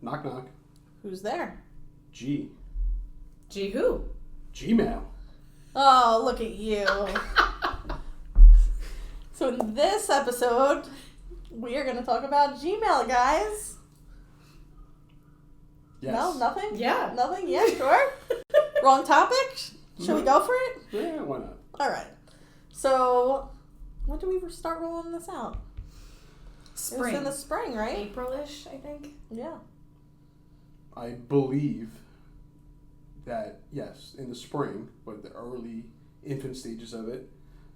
Knock, knock. Who's there? G. G who? Gmail. Oh, look at you. So in this episode, we are going to talk about Gmail, guys. Yes. No, nothing? Yeah. Nothing? Yeah, sure. Wrong topic? Should we go for it? Yeah, why not? All right. So, when do we start rolling this out? Spring. It was in the spring, right? April-ish, I think. Yeah. I believe that, yes, in the spring, but the early infant stages of it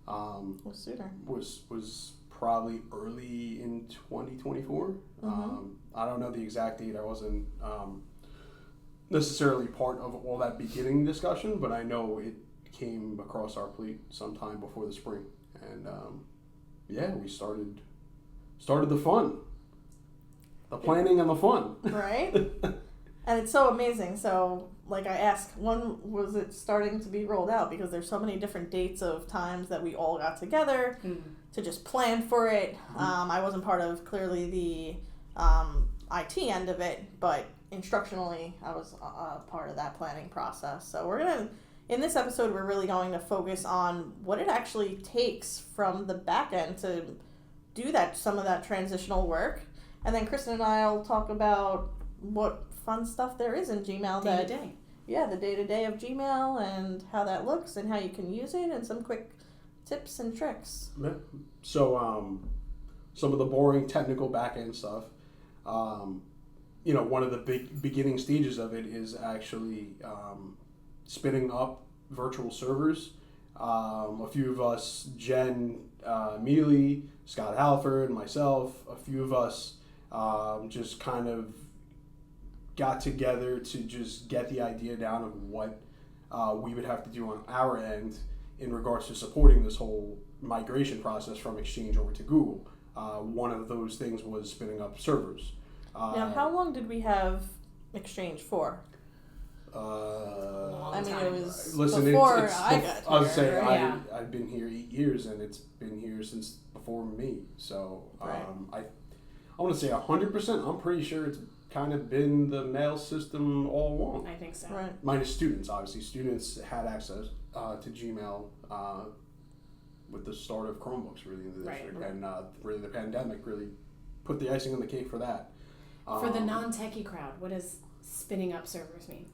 Was sooner. was probably early in 2024. I don't know the exact date. I wasn't necessarily part of all that beginning discussion, but I know it came across our plate sometime before the spring. And yeah, we started the fun. The planning and the fun. Right? And it's so amazing. So, like I asked, when was it starting to be rolled out? Because there's so many different dates of times that we all got together to just plan for it. I wasn't part of, clearly, the IT end of it, but instructionally, I was part of that planning process. So we're going to, in this episode, we're really going to focus on what it actually takes from the back end to do that, some of that transitional work. And then Kristen and I will talk about what fun stuff there is in Gmail. Day-to-day. Yeah, the day-to-day of Gmail and how that looks and how you can use it and some quick tips and tricks. Yeah. So some of the boring technical back-end stuff, one of the big beginning stages of it is actually spinning up virtual servers. A few of us, Jen Mealy, Scott Halford, myself, a few of us just kind of got together to just get the idea down of what we would have to do on our end in regards to supporting this whole migration process from Exchange over to Google. One of those things was spinning up servers. Now, how long did we have Exchange for? Long it time. was Listen, before I got here. I was saying, Yeah. I've been here 8 years, and it's been here since before me. So Right. I want to say 100%. I'm pretty sure it's kind of been the mail system all along. I think so. Right. Minus students, obviously. Students had access to Gmail with the start of Chromebooks, really, in the district. Right. And really the pandemic really put the icing on the cake for that. For the non-techie crowd, what does spinning up servers mean?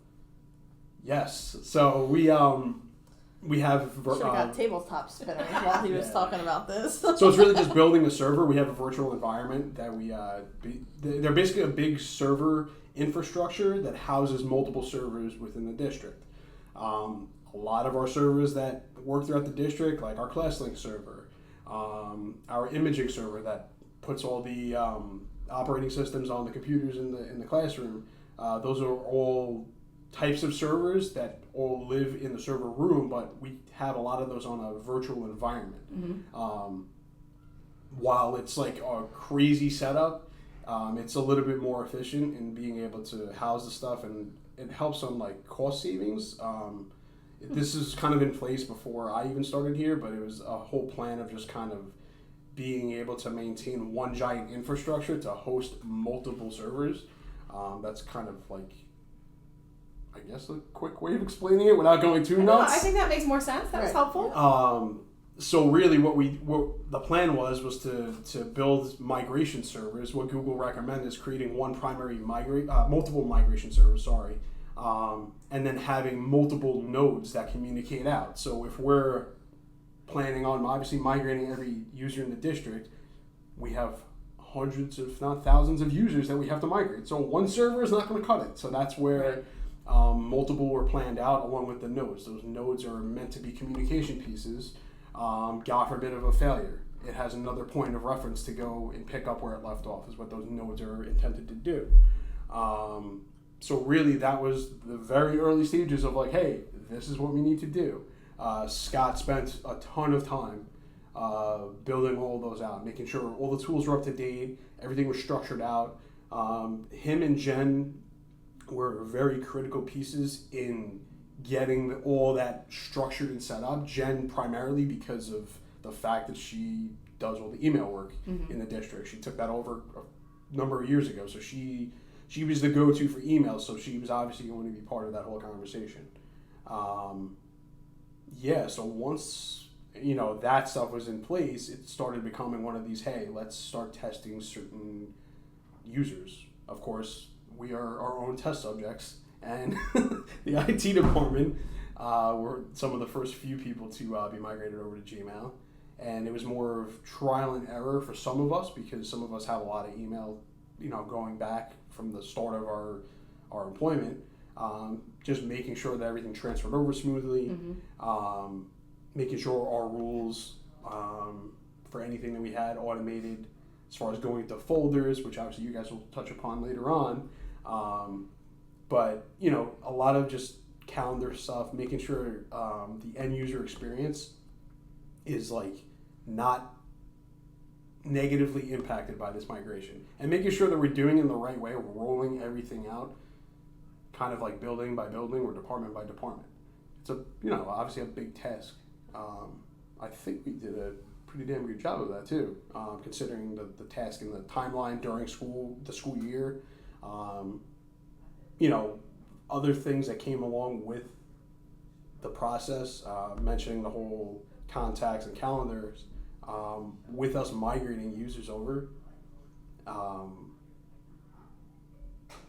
Yes. So we have... Should have got tabletop spinners while he was Yeah. talking about this. So it's really just building a server. We have a virtual environment that they're basically a big server infrastructure that houses multiple servers within the district. A lot of our servers that work throughout the district, like our ClassLink server, our imaging server that puts all the operating systems on the computers in the classroom, those are all types of servers that all live in the server room, but we have a lot of those on a virtual environment. While it's like a crazy setup, it's a little bit more efficient in being able to house the stuff, and it helps on like cost savings. This is kind of in place before I even started here, but it was a whole plan of just kind of being able to maintain one giant infrastructure to host multiple servers. That's kind of like, I guess, a quick way of explaining it without going too nuts. I think that makes more sense. That was helpful. So really what the plan was to build migration servers. What Google recommended is creating one primary multiple migration servers, and then having multiple nodes that communicate out. So if we're planning on obviously migrating every user in the district, we have hundreds, if not thousands, of users that we have to migrate. So one server is not going to cut it. So that's where multiple were planned out along with the nodes. Those nodes are meant to be communication pieces. God forbid of a failure, it has another point of reference to go and pick up where it left off, is what those nodes are intended to do. So really that was the very early stages of like, hey, this is what we need to do. Scott spent a ton of time building all those out, making sure all the tools were up to date, everything was structured out. Him and Jen were very critical pieces in getting all that structured and set up. Jen primarily because of the fact that she does all the email work in the district. She took that over a number of years ago, so she she was the go-to for emails, so she was obviously going to be part of that whole conversation. So once that stuff was in place, it started becoming one of these, hey, let's start testing certain users. Of course, we are our own test subjects, and the IT department were some of the first few people to be migrated over to Gmail. And it was more of trial and error for some of us, because some of us have a lot of email, going back from the start of our employment. Just making sure that everything transferred over smoothly, making sure our rules for anything that we had automated as far as going to folders, which obviously you guys will touch upon later on. But a lot of just calendar stuff, making sure the end user experience is not negatively impacted by this migration, and making sure that we're doing it in the right way, we're rolling everything out kind of like building by building or department by department. It's obviously a big task. I think we did a pretty damn good job of that too, considering the task and the timeline during the school year. Other things that came along with the process, mentioning the whole contacts and calendars, with us migrating users over.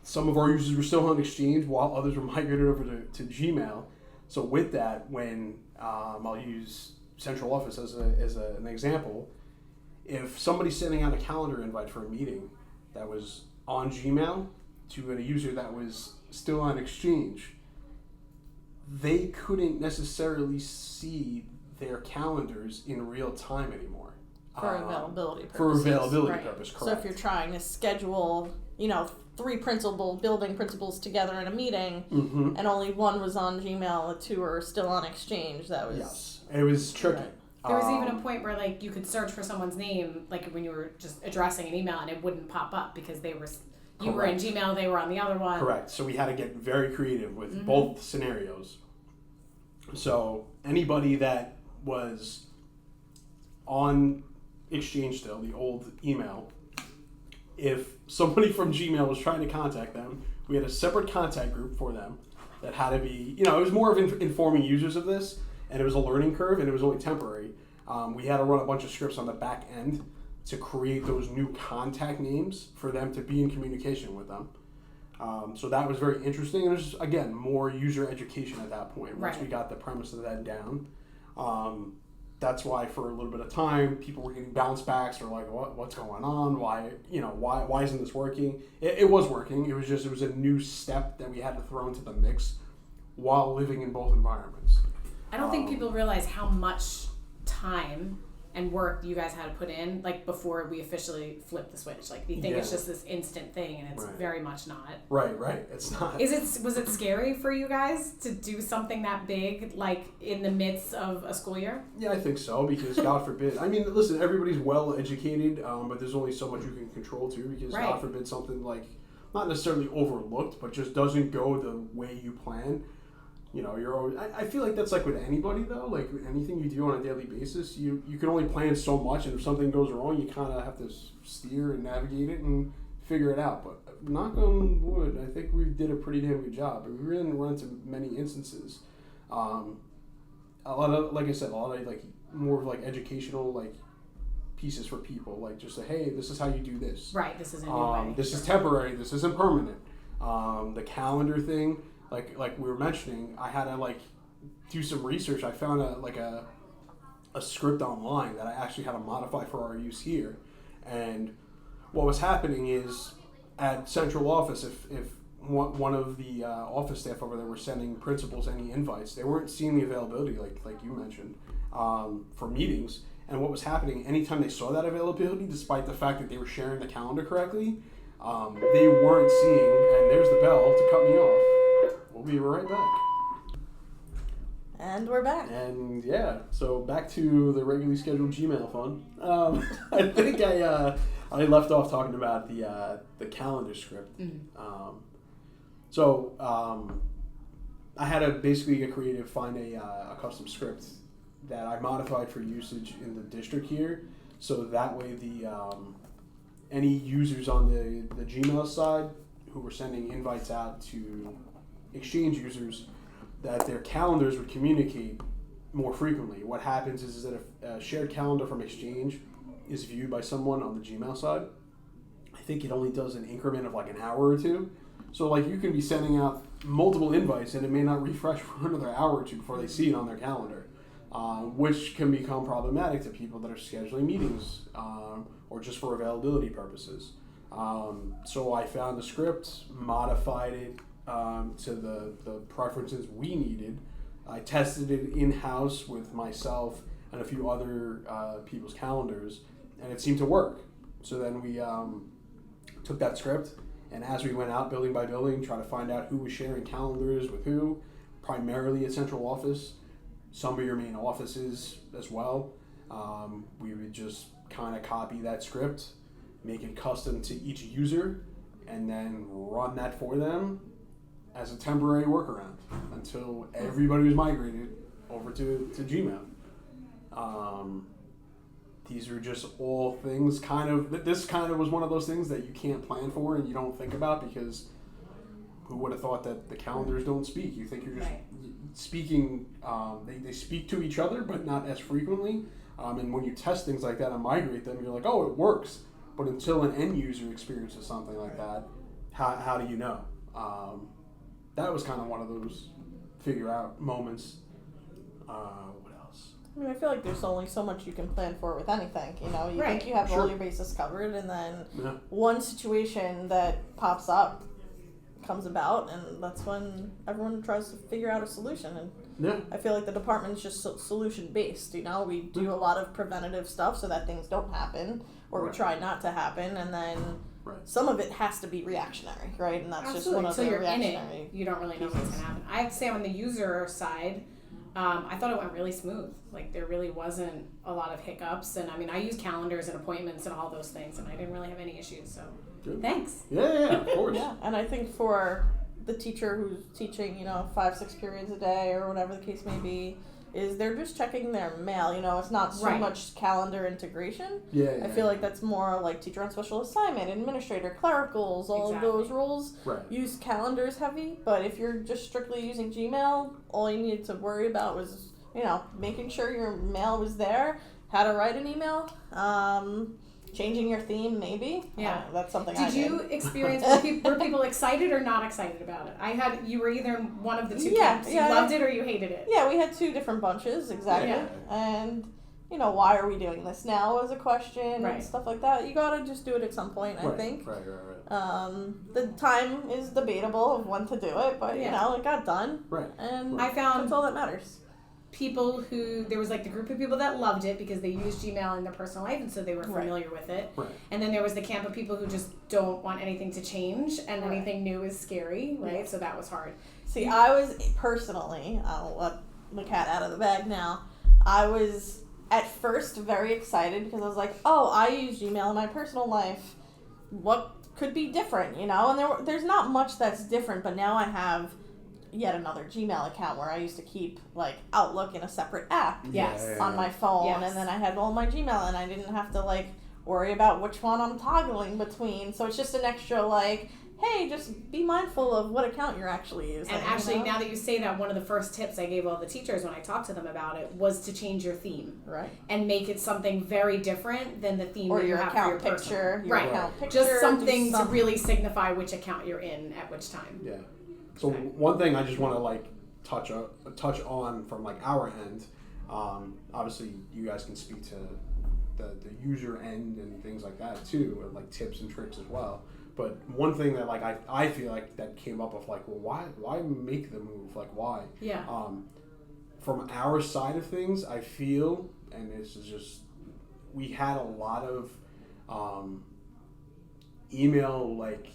Some of our users were still on Exchange while others were migrated over to Gmail. So with that, when I'll use Central Office as an example, if somebody's sending out a calendar invite for a meeting that was on Gmail to a user that was still on Exchange, they couldn't necessarily see their calendars in real time anymore. For availability purposes. For availability purposes, correct. So if you're trying to schedule, 3 building principals together in a meeting, and only one was on Gmail, the 2 are still on Exchange, that was... Yes, it was tricky. Right. There was even a point where you could search for someone's name, when you were just addressing an email, and it wouldn't pop up because you were in Gmail, they were on the other one. Correct. So we had to get very creative with both scenarios. So anybody that was on Exchange still, the old email, if somebody from Gmail was trying to contact them, we had a separate contact group for them that had to be, it was more of informing users of this, and it was a learning curve, and it was only temporary. We had to run a bunch of scripts on the back end to create those new contact names for them to be in communication with them. So that was very interesting. And it was, again, more user education at that point once we got the premise of that down. That's why for a little bit of time, people were getting bounce backs. They're like, what's going on? Why isn't this working? It was working. It was a new step that we had to throw into the mix while living in both environments. I don't think people realize how much time and work you guys had to put in, before we officially flipped the switch. You think it's just this instant thing, and it's very much not. Right. It's not. Was it scary for you guys to do something that big, in the midst of a school year? Yeah, I think so, because God forbid. I mean, listen, everybody's well educated, but there's only so much you can control too, because God forbid something not necessarily overlooked, but just doesn't go the way you plan. You're always, I feel like that's with anybody though, anything you do on a daily basis, you can only plan so much, and if something goes wrong, you kind of have to steer and navigate it and figure it out. But knock on wood, I think we did a pretty damn good job. We really didn't run into many instances. A lot of, like I said, more of educational pieces for people, just say, hey, this is how you do this. Right, this is a new way. This is temporary, this isn't permanent. The calendar thing, like we were mentioning, I had to do some research. I found a script online that I actually had to modify for our use here. And what was happening is at Central Office, if one of the office staff over there were sending principals any invites, they weren't seeing the availability like you mentioned for meetings. And what was happening, anytime they saw that availability, despite the fact that they were sharing the calendar correctly, they weren't seeing, and there's the bell to cut me off. We'll be right back. And we're back. And so back to the regularly scheduled Gmail fun. I think I left off talking about the calendar script. I had to basically get creative, find a custom script that I modified for usage in the district here, so that way the any users on the Gmail side who were sending invites out to Exchange users that their calendars would communicate more frequently. What happens is that if a shared calendar from Exchange is viewed by someone on the Gmail side, I think it only does an increment of like an hour or two. So like you can be sending out multiple invites and it may not refresh for another hour or two before they see it on their calendar, which can become problematic to people that are scheduling meetings or just for availability purposes. So I found a script, modified it to the preferences we needed. I tested it in-house with myself and a few other people's calendars, and it seemed to work. So then we took that script, and as we went out building by building, trying to find out who was sharing calendars with who, primarily at central office, some of your main offices as well, we would just kind of copy that script, make it custom to each user, and then run that for them as a temporary workaround until everybody was migrated over to Gmail. These are just all things this kind of was one of those things that you can't plan for and you don't think about, because who would have thought that the calendars don't speak? You think you're just speaking, they speak to each other, but not as frequently. And when you test things like that and migrate them, you're like, oh, it works. But until an end user experiences something like that, how do you know? That was kind of one of those figure out moments. What else? I mean, I feel like there's only so much you can plan for with anything. You know, you think you have all your bases covered, and then one situation that pops up comes about, and that's when everyone tries to figure out a solution. And I feel like the department's just solution based. You know, we do a lot of preventative stuff so that things don't happen, or we try not to happen, and then some of it has to be reactionary, right? And that's just one of the reactionary. In it, you don't really know what's going to happen. I have to say, on the user side, I thought it went really smooth. Like, there really wasn't a lot of hiccups. And I mean, I use calendars and appointments and all those things, and I didn't really have any issues. So, thanks. Yeah, of course. Yeah, and I think for the teacher who's teaching, 5-6 periods a day or whatever the case may be, is they're just checking their mail. It's not so much calendar integration. I feel like that's more like teacher on special assignment, administrator, clericals, all of those roles use calendars heavy. But if you're just strictly using Gmail, all you needed to worry about was, making sure your mail was there, how to write an email, changing your theme, maybe. Yeah, that's something I did. Did you experience, were people excited or not excited about it? You were either in one of the two camps. You loved it or you hated it. Yeah, we had two different bunches, exactly. Yeah. And, why are we doing this now was a question and stuff like that. You gotta just do it at some point, I think. Right. The time is debatable of when to do it, but, it got done. Right. And I found that's all that matters. People there was like the group of people that loved it because they used Gmail in their personal life, and so they were familiar with it. Right. And then there was the camp of people who just don't want anything to change, and anything new is scary, right? Yeah. So that was hard. See, I was personally, I'll let the cat out of the bag now, I was at first very excited because I was like, oh, I use Gmail in my personal life. What could be different, And there's not much that's different, but now I have yet another Gmail account where I used to keep like Outlook in a separate app on my phone, and then I had all my Gmail, and I didn't have to like worry about which one I'm toggling between. So it's just an extra like, hey, just be mindful of what account you're actually using. And actually, now that you say that, one of the first tips I gave all the teachers when I talked to them about it was to change your theme, and make it something very different than the theme or that you your have account for your picture, account picture, just something to really signify which account you're in at which time. Yeah. So one thing I just want to like touch on from like our end, obviously you guys can speak to the user end and things like that too, and like tips and tricks as well. But one thing that like I feel like that came up with like, well, why make the move? Like why? Yeah. From our side of things, I feel, and this is just, we had a lot of email like,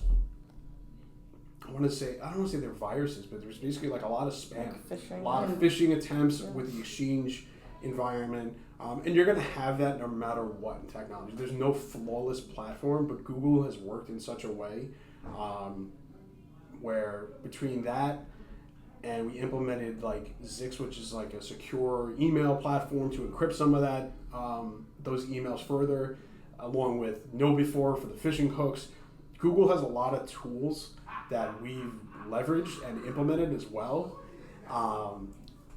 I don't want to say they're viruses, but there's basically like a lot of spam, a lot of phishing attempts with the Exchange environment, and you're going to have that no matter what in technology. There's no flawless platform, but Google has worked in such a way where between that and we implemented like Zix, which is like a secure email platform to encrypt some of that those emails further, along with KnowBe4 for the phishing hooks. Google has a lot of tools that we've leveraged and implemented as well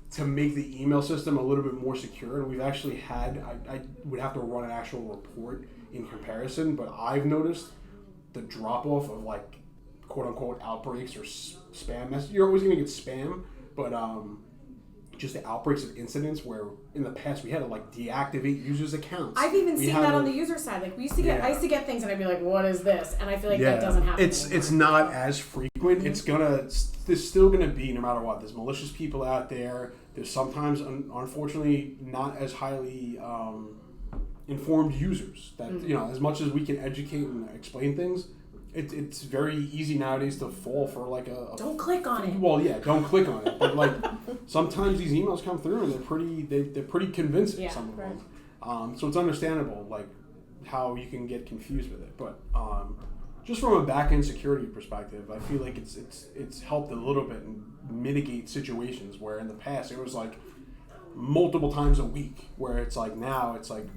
to make the email system a little bit more secure. And we've actually had, I would have to run an actual report in comparison, but I've noticed the drop off of like quote unquote outbreaks or spam messages. You're always going to get spam, but just the outbreaks of incidents where in the past we had to like deactivate users' accounts. I've even seen that on the user side. Like we used to get, I used to get things and I'd be like, "What is this?" And I feel like that doesn't happen anymore. It's not as frequent. It's there's still gonna be, no matter what. There's malicious people out there. There's sometimes, unfortunately, not as highly informed users. That as much as we can educate and explain things, it's very easy nowadays to fall for like a don't click on it. Well, yeah, don't click on it. But like sometimes these emails come through and they're pretty convincing. Yeah, some of them. So it's understandable like how you can get confused with it. But just from a back end security perspective, I feel like it's helped a little bit and mitigate situations where in the past it was like multiple times a week, where it's like now it's like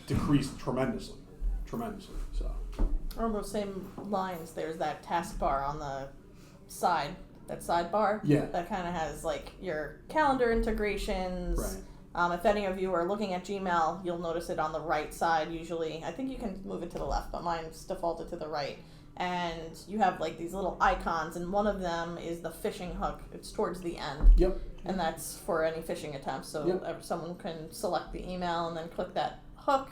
decreased tremendously. So. On those same lines, there's that taskbar on the side, that sidebar. Yeah. That kind of has like your calendar integrations. Right. If any of you are looking at Gmail, you'll notice it on the right side usually. I think you can move it to the left, but mine's defaulted to the right. And you have like these little icons, and one of them is the phishing hook. It's towards the end. Yep. And that's for any phishing attempts. So someone can select the email and then click that hook,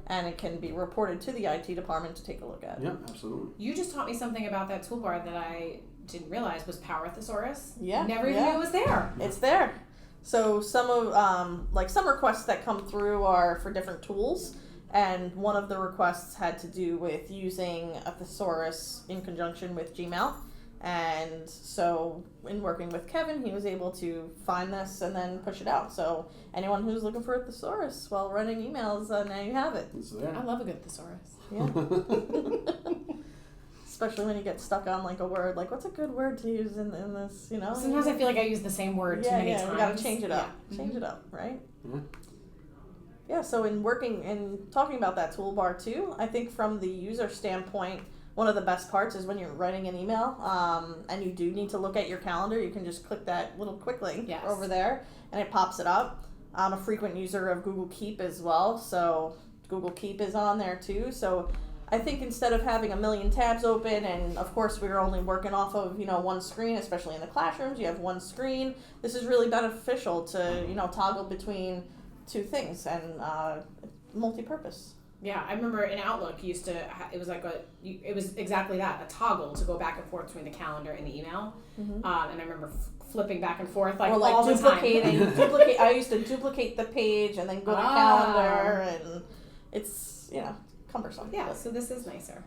and it can be reported to the IT department to take a look at. Yeah, absolutely. You just taught me something about that toolbar that I didn't realize was Power Thesaurus. Yeah, never even knew it was there. It's there. So some of some requests that come through are for different tools, and one of the requests had to do with using a thesaurus in conjunction with Gmail. And so in working with Kevin, he was able to find this and then push it out. So anyone who's looking for a thesaurus while running emails, now you have it. It's there. I love a good thesaurus. Yeah. Especially when you get stuck on like a word, like what's a good word to use in this, Sometimes I feel like I use the same word too many times. You gotta change it up. Yeah. Change it up, right? Yeah. Yeah, so in working and talking about that toolbar too, I think from the user standpoint, one of the best parts is when you're writing an email and you do need to look at your calendar, you can just click that little quick link over there and it pops it up. I'm a frequent user of Google Keep as well, so Google Keep is on there too. So I think instead of having a million tabs open, and of course we're only working off of one screen, especially in the classrooms, you have one screen. This is really beneficial to toggle between two things and multi-purpose. Yeah, I remember in Outlook, it was like it was exactly that, a toggle to go back and forth between the calendar and the email. And I remember flipping back and forth like all the time. I used to duplicate the page and then go to calendar, and it's cumbersome. Yeah, so this is nicer.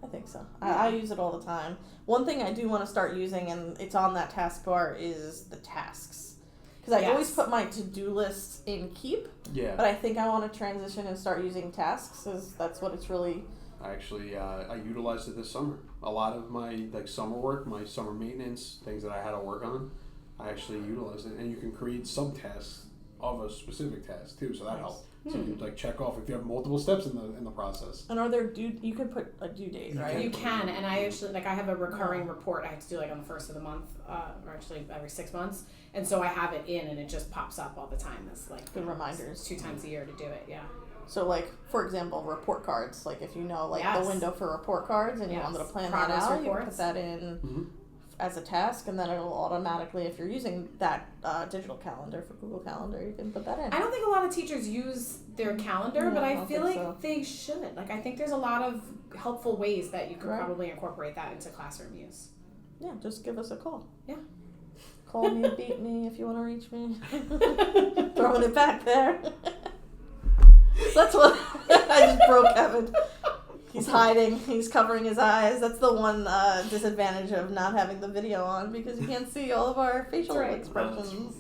I think so. I use it all the time. One thing I do want to start using, and it's on that taskbar, is the tasks. Because I always put my to-do list in Keep, but I think I want to transition and start using tasks, because that's what it's really... Actually, I utilized it this summer. A lot of my summer work, my summer maintenance, things that I had to work on, I actually utilized it. And you can create subtasks of a specific task too, so that helps. So you can check off if you have multiple steps in the process. And are there you can put a due date, right? You can, and I actually I have a recurring report I have to do on the first of the month, or actually every 6 months, and so I have it in, and it just pops up all the time. That's the reminders 2 times a year to do it. Yeah. So for example, report cards. If you know the window for report cards and you wanted to plan Progress that out, reports. you put that in as a task, and then it'll automatically, if you're using that digital calendar for Google Calendar, you can put that in. I don't think a lot of teachers use their calendar, but I feel like they should. I think there's a lot of helpful ways that you could probably incorporate that into classroom use. Yeah, just give us a call. Yeah. Call me, beat me if you want to reach me. Throwing it back there. That's what I just broke Kevin. He's hiding. He's covering his eyes. That's the one disadvantage of not having the video on, because you can't see all of our facial expressions.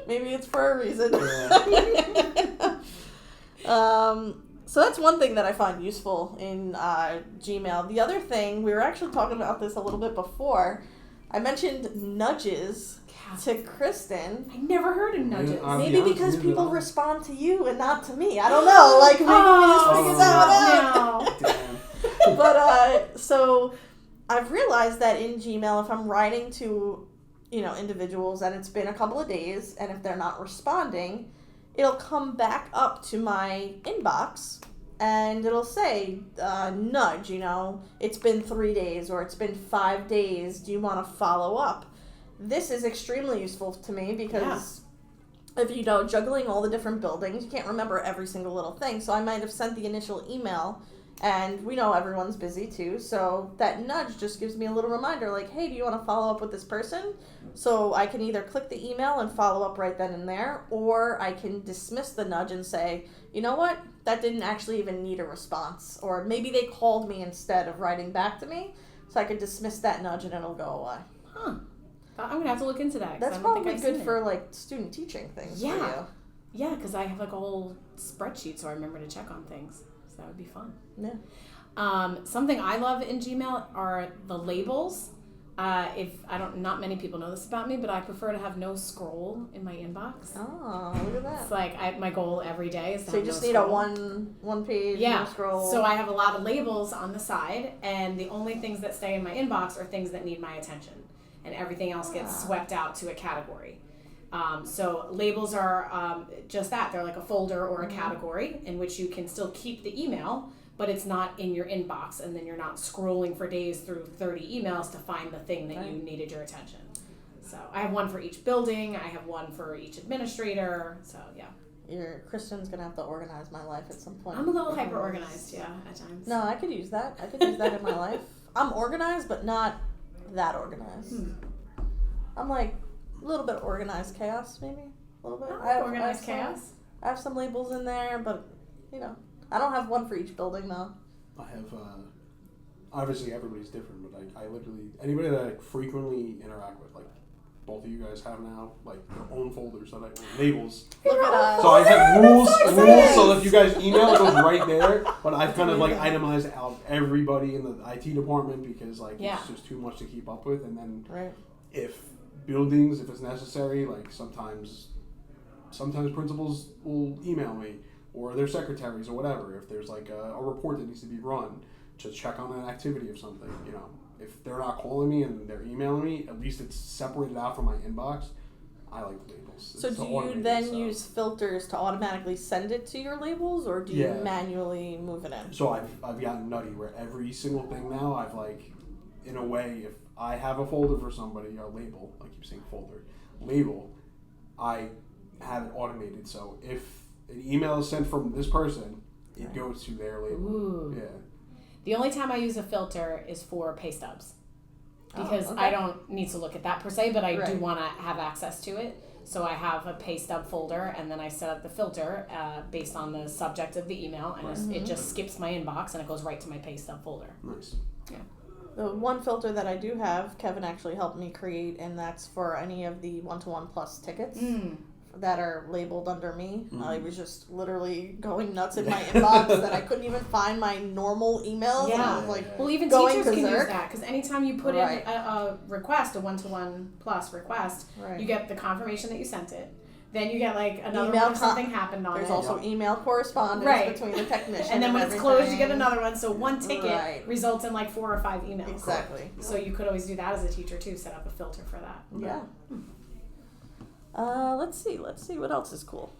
Maybe it's for a reason. So that's one thing that I find useful in Gmail. The other thing, we were actually talking about this a little bit before. I mentioned nudges to Kristen. I never heard of nudges. Maybe because people respond to you and not to me. I don't know. Maybe we just figured that out. Damn. But so I've realized that in Gmail, if I'm writing to, individuals and it's been a couple of days, and if they're not responding, it'll come back up to my inbox and it'll say, nudge, it's been 3 days or it's been 5 days. Do you want to follow up? This is extremely useful to me because if juggling all the different buildings, you can't remember every single little thing. So I might have sent the initial email, and we know everyone's busy too. So that nudge just gives me a little reminder like, hey, do you want to follow up with this person? So I can either click the email and follow up right then and there, or I can dismiss the nudge and say, you know what? That didn't actually even need a response. Or maybe they called me instead of writing back to me. So I could dismiss that nudge and it'll go away. Huh. I'm going to have to look into that. That's probably good for like student teaching things for you. Yeah, because I have like a whole spreadsheet so I remember to check on things. So that would be fun. Yeah. Something I love in Gmail are the labels. Not many people know this about me, but I prefer to have no scroll in my inbox. Oh, look at that. It's like my goal every day is to so have you just no need scroll. a one page, no scroll. So I have a lot of labels on the side, and the only things that stay in my inbox are things that need my attention, and everything else gets swept out to a category. So labels are just that. They're like a folder or a category in which you can still keep the email, but it's not in your inbox, and then you're not scrolling for days through 30 emails to find the thing that you needed your attention. So I have one for each building. I have one for each administrator. So yeah. Kristen's going to have to organize my life at some point. I'm a little hyper organized, at times. No, I could use that. I could use that in my life. I'm organized, but not that organized. I'm like a little bit organized chaos, maybe. A little bit. Organized chaos. I have some labels in there, but, I don't have one for each building, though. I have, obviously everybody's different, but I literally, anybody that I frequently interact with, like both of you guys have now, like their own folders that labels. Look at us. So I have rules, so if you guys email, it goes right there, but I've kind of like itemized out everybody in the IT department because like it's just too much to keep up with, and then if it's necessary, like sometimes principals will email me, or their secretaries or whatever, if there's like a report that needs to be run to check on an activity of something, if they're not calling me and they're emailing me, at least it's separated out from my inbox. I like labels. So do you then use filters to automatically send it to your labels, or do you manually move it in? So I've gotten nutty where every single thing now I've like, in a way, if I have a folder for somebody, a label, I keep saying folder, label, I have it automated. So if an email is sent from this person, it goes to their label. Ooh. Yeah. The only time I use a filter is for pay stubs. Because I don't need to look at that per se, but I do want to have access to it. So I have a pay stub folder, and then I set up the filter based on the subject of the email, and it just skips my inbox, and it goes right to my pay stub folder. Nice. Yeah. The one filter that I do have, Kevin actually helped me create, and that's for any of the 1-to-1 plus tickets that are labeled under me. I was just literally going nuts in my inbox that I couldn't even find my normal emails. Yeah. And I was like, well, even teachers can use that, because anytime you put in a request, a 1-to-1 plus request, you get the confirmation that you sent it. Then you get like another email one if something happened on There's it. also email correspondence between the technician and then when it's closed, you get another one. So one ticket results in like 4 or 5 emails. Exactly. So you could always do that as a teacher too, set up a filter for that. Yeah. Let's see what else is cool.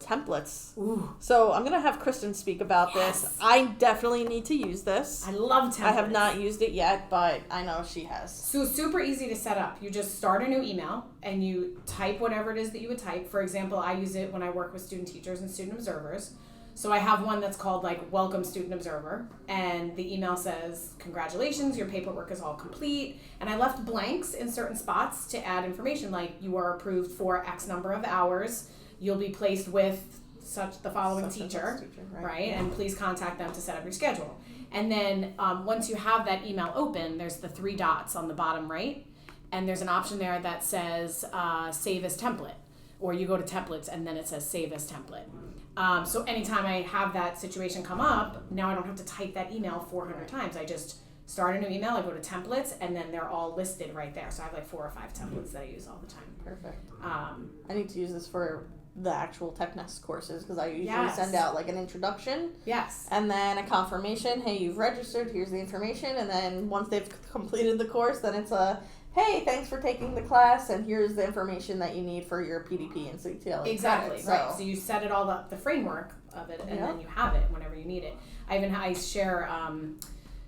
Templates. Ooh. So I'm gonna have Kristen speak about this. I definitely need to use this. I love templates. I have not used it yet, but I know she has. So super easy to set up. You just start a new email and you type whatever it is that you would type. For example, I use it when I work with student teachers and student observers. So I have one that's called like Welcome Student Observer, and the email says, congratulations, your paperwork is all complete. And I left blanks in certain spots to add information like you are approved for X number of hours. You'll be placed with the following teacher, right? And please contact them to set up your schedule. And then once you have that email open, there's the 3 dots on the bottom right, and there's an option there that says Save as Template, or you go to Templates and then it says Save as Template. So anytime I have that situation come up, now I don't have to type that email 400 times. I just start a new email, I go to Templates, and then they're all listed right there. So I have like 4 or 5 templates that I use all the time. Perfect. I need to use this for the actual TechNest courses, because I usually Yes. send out like an introduction Yes. and then a confirmation. Hey, you've registered. Here's the information. And then once they've completed the course, then it's a, hey, thanks for taking the class, and here's the information that you need for your PDP and CTL. Exactly, credits. right. So you set it all up, the framework of it, and then you have it whenever you need it. I share,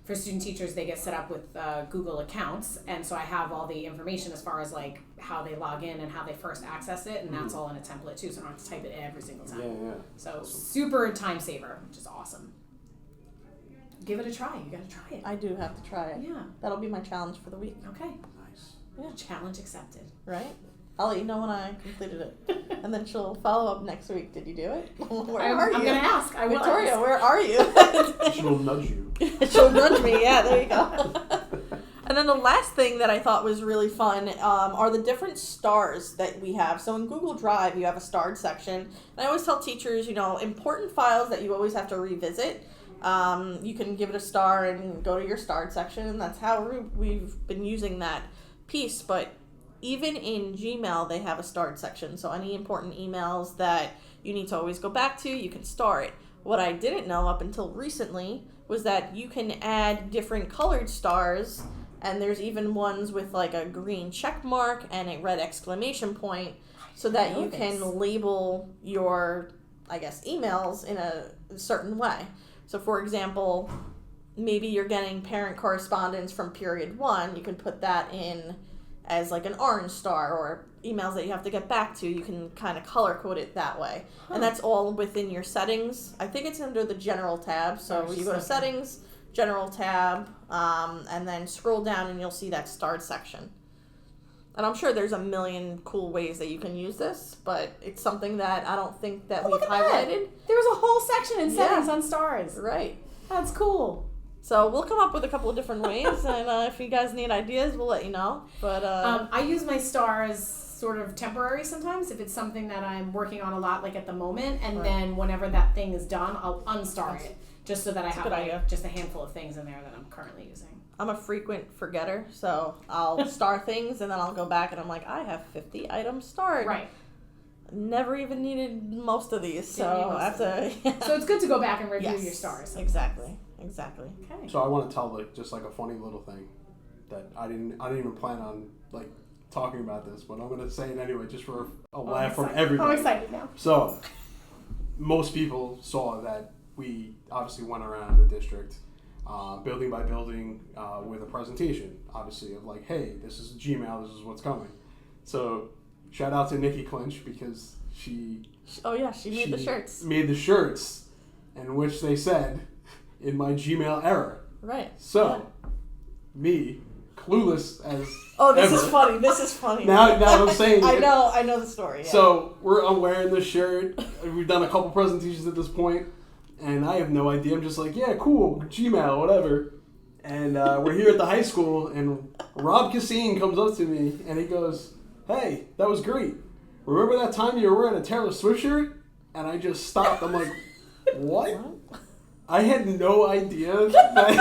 for student teachers, they get set up with Google accounts, and so I have all the information as far as like how they log in and how they first access it, and that's all in a template too, so I don't have to type it every single time. Yeah. So super time saver, which is awesome. Give it a try. You gotta try it. I do have to try it. Yeah. That'll be my challenge for the week. Okay. Nice. Yeah. Challenge accepted. Right? I'll let you know when I completed it. And then she'll follow up next week. Did you do it? Where are you? I'm gonna ask. I will Victoria, ask. where are you? She'll nudge you. She'll nudge me. Yeah, there you go. And then the last thing that I thought was really fun are the different stars that we have. So in Google Drive, you have a starred section. And I always tell teachers, important files that you always have to revisit. You can give it a star and go to your starred section, and that's how we've been using that piece. But even in Gmail, they have a starred section. So any important emails that you need to always go back to, you can star it. What I didn't know up until recently was that you can add different colored stars, and there's even ones with like a green check mark and a red exclamation point, so that you can label your, emails in a certain way. So for example, maybe you're getting parent correspondence from period 1, you can put that in as like an orange star, or emails that you have to get back to, you can kind of color code it that way. And that's all within your settings. I think it's under the general tab. So you go to settings, general tab, and then scroll down and you'll see that starred section. And I'm sure there's a million cool ways that you can use this, but it's something that I don't think that we've highlighted. There was a whole section in settings on stars. Right. That's cool. So we'll come up with a couple of different ways, and if you guys need ideas, we'll let you know. But I use my stars sort of temporary sometimes if it's something that I'm working on a lot, like at the moment, and then whenever that thing is done, I'll unstar it, just so that I have just a handful of things in there that I'm currently using. I'm a frequent forgetter, so I'll star things, and then I'll go back and I'm like, I have 50 items starred. Right. Never even needed most of these, so after. So it's good to go back and review your stars. Exactly. Okay. So I want to tell just a funny little thing that I didn't even plan on talking about this, but I'm gonna say it anyway, just for a laugh from everybody. I'm excited now. So most people saw that we obviously went around the district, building by building, with a presentation, obviously, of hey, this is Gmail, this is what's coming. So shout out to Nikki Clinch, because she made the shirts. Made the shirts, in which they said, in my Gmail error. Right. So, me, clueless as This is funny. Now I'm saying I know the story. Yeah. So, I'm wearing this shirt. We've done a couple presentations at this point, and I have no idea. I'm just like, yeah, cool, Gmail, whatever. And we're here at the high school, and Rob Cassine comes up to me, and he goes, hey, that was great. Remember that time you were wearing a Taylor Swift shirt? And I just stopped. I'm like, what? I had no idea that in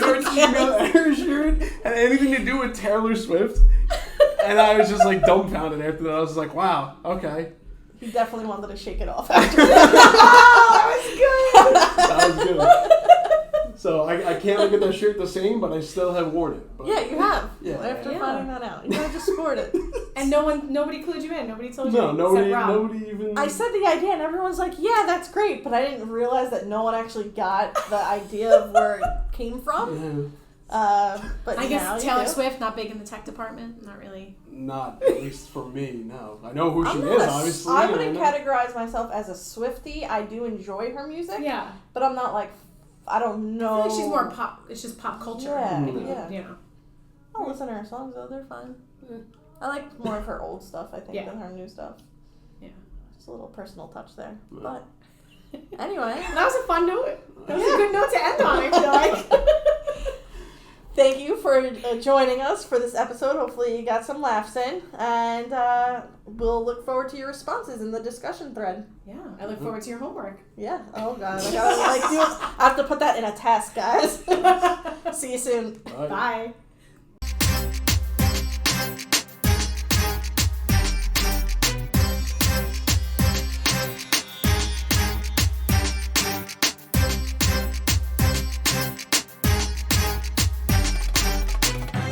our Gmail error shirt had anything to do with Taylor Swift. And I was just dumbfounded after that. I was like, wow, okay. He definitely wanted to shake it off after that. That was good. So I can't look at that shirt the same, but I still have worn it. But, yeah, you have. Yeah. After finding that out. You just scored it. And nobody clued you in. Nobody told you. No, nobody even. I said the idea, and everyone's like, "Yeah, that's great," but I didn't realize that no one actually got the idea of where it came from. Yeah. But I guess Taylor Swift, not big in the tech department, not really. Not at least for me. No, I know who she is. Obviously, I wouldn't categorize myself as a Swiftie. I do enjoy her music. Yeah, but I'm not I don't know. I feel like she's more pop. It's just pop culture. Yeah. You know. I'll listen to her songs though; they're fun. Yeah. I like more of her old stuff, I think, than her new stuff. Yeah. Just a little personal touch there. Yeah. But anyway. That was a fun note. That was a good note to end on, I feel like. Thank you for joining us for this episode. Hopefully you got some laughs in. And we'll look forward to your responses in the discussion thread. Yeah. I look forward to your homework. Yeah. Oh, God. I have to put that in a task, guys. See you soon. Bye.